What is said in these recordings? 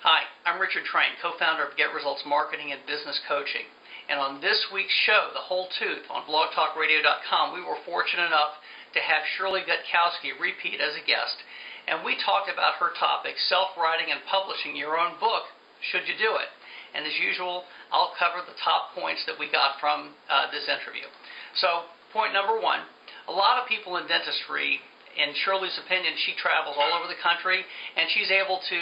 Hi, I'm Richard Train, co-founder of Get Results Marketing and Business Coaching. And on this week's show, The Whole Tooth, on blogtalkradio.com, we were fortunate enough to have Shirley Gutkowski repeat as a guest. And we talked about her topic, self-writing and publishing your own book, should you do it? And as usual, I'll cover the top points that we got from this interview. So, point number one, a lot of people in dentistry, in Shirley's opinion, she travels all over the country, and she's able to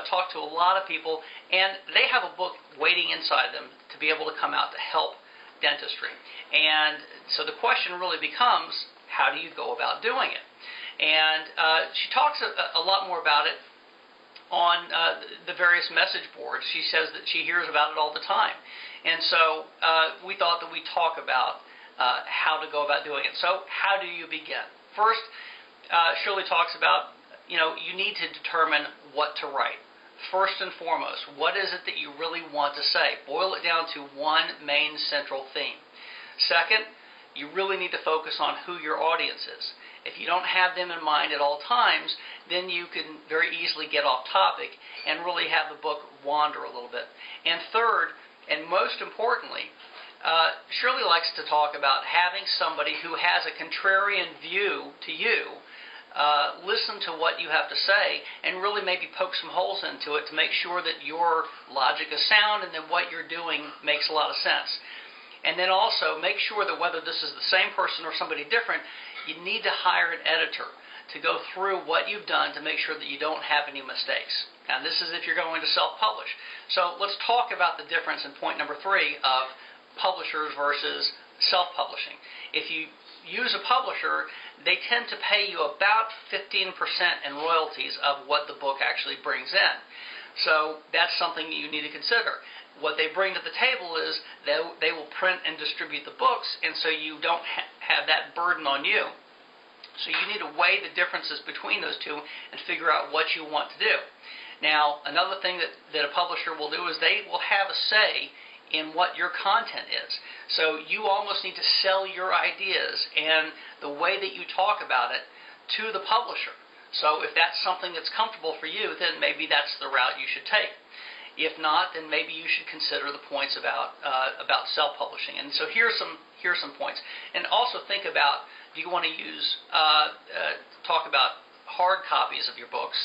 talk to a lot of people, and they have a book waiting inside them to be able to come out to help dentistry. And so the question really becomes, how do you go about doing it? And she talks a lot more about it on the various message boards. She says that she hears about it all the time. And so we thought that we'd talk about how to go about doing it. So how do you begin? First, Shirley talks about, you need to determine what to write. First and foremost, what is it that you really want to say? Boil it down to one main central theme. Second, you really need to focus on who your audience is. If you don't have them in mind at all times, then you can very easily get off topic and really have the book wander a little bit. And third, and most importantly, Shirley likes to talk about having somebody who has a contrarian view to you listen to what you have to say and really maybe poke some holes into it to make sure that your logic is sound and that what you're doing makes a lot of sense. And then also make sure that whether this is the same person or somebody different, you need to hire an editor to go through what you've done to make sure that you don't have any mistakes. And this is if you're going to self-publish. So let's talk about the difference in point number 3 of publishers versus self-publishing. If you use a publisher, they tend to pay you about 15% in royalties of what the book actually brings in. So that's something you need to consider. What they bring to the table is they will print and distribute the books, and so you don't have that burden on you. So you need to weigh the differences between those two and figure out what you want to do. Now, another thing that a publisher will do is they will have a say in what your content is. So you almost need to sell your ideas and the way that you talk about it to the publisher. So if that's something that's comfortable for you, then maybe that's the route you should take. If not, then maybe you should consider the points about self-publishing. And so here's some points. And also think about, do you want to talk about hard copies of your books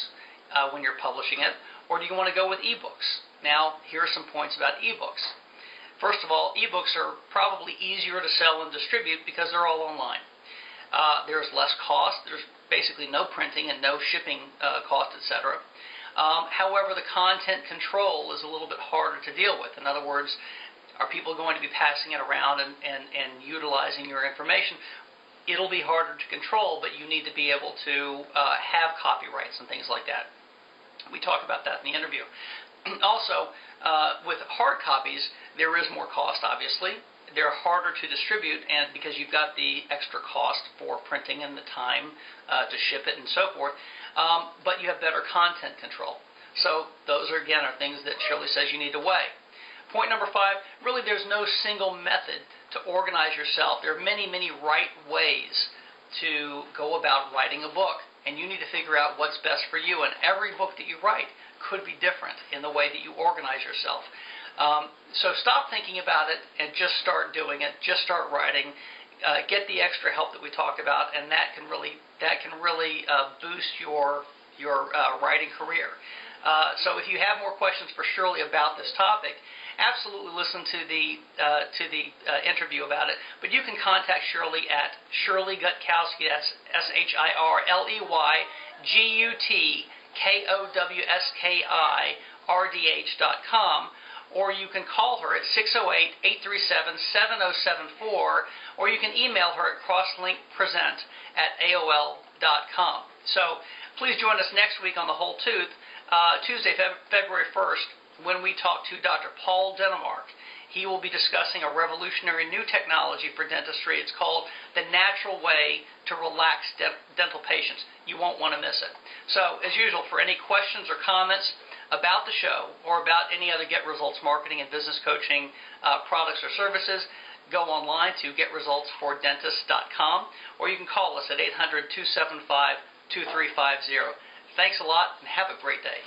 when you're publishing it, or do you want to go with ebooks? Now, here are some points about ebooks. First of all, ebooks are probably easier to sell and distribute because they're all online. There's less cost. There's basically no printing and no shipping cost, etc. However, the content control is a little bit harder to deal with. In other words, are people going to be passing it around and utilizing your information? It'll be harder to control, but you need to be able to have copyrights and things like that. We talk about that in the interview. Also, with hard copies, there is more cost, obviously. They're harder to distribute, and because you've got the extra cost for printing and the time to ship it and so forth, but you have better content control. So those are things that Shirley says you need to weigh. Point number 5, really there's no single method to organize yourself. There are many, many right ways to go about writing a book, and you need to figure out what's best for you, and every book that you write could be different in the way that you organize yourself. So stop thinking about it and just start doing it. Just start writing. Get the extra help that we talked about, and that can really boost your writing career. So if you have more questions for Shirley about this topic, absolutely listen to the interview about it. But you can contact Shirley at Shirley Gutkowski. That's SHirleyGutkowskirDH.com, or you can call her at 608-837-7074, or you can email her at crosslinkpresent@AOL.com. So please join us next week on The Whole Tooth, Tuesday, February 1st, when we talk to Dr. Paul Denemark. He will be discussing a revolutionary new technology for dentistry. It's called the natural way to relax dental patients. You won't want to miss it. So, as usual, for any questions or comments about the show or about any other Get Results marketing and business coaching products or services, go online to getresultsfordentists.com, or you can call us at 800-275-2350. Thanks a lot, and have a great day.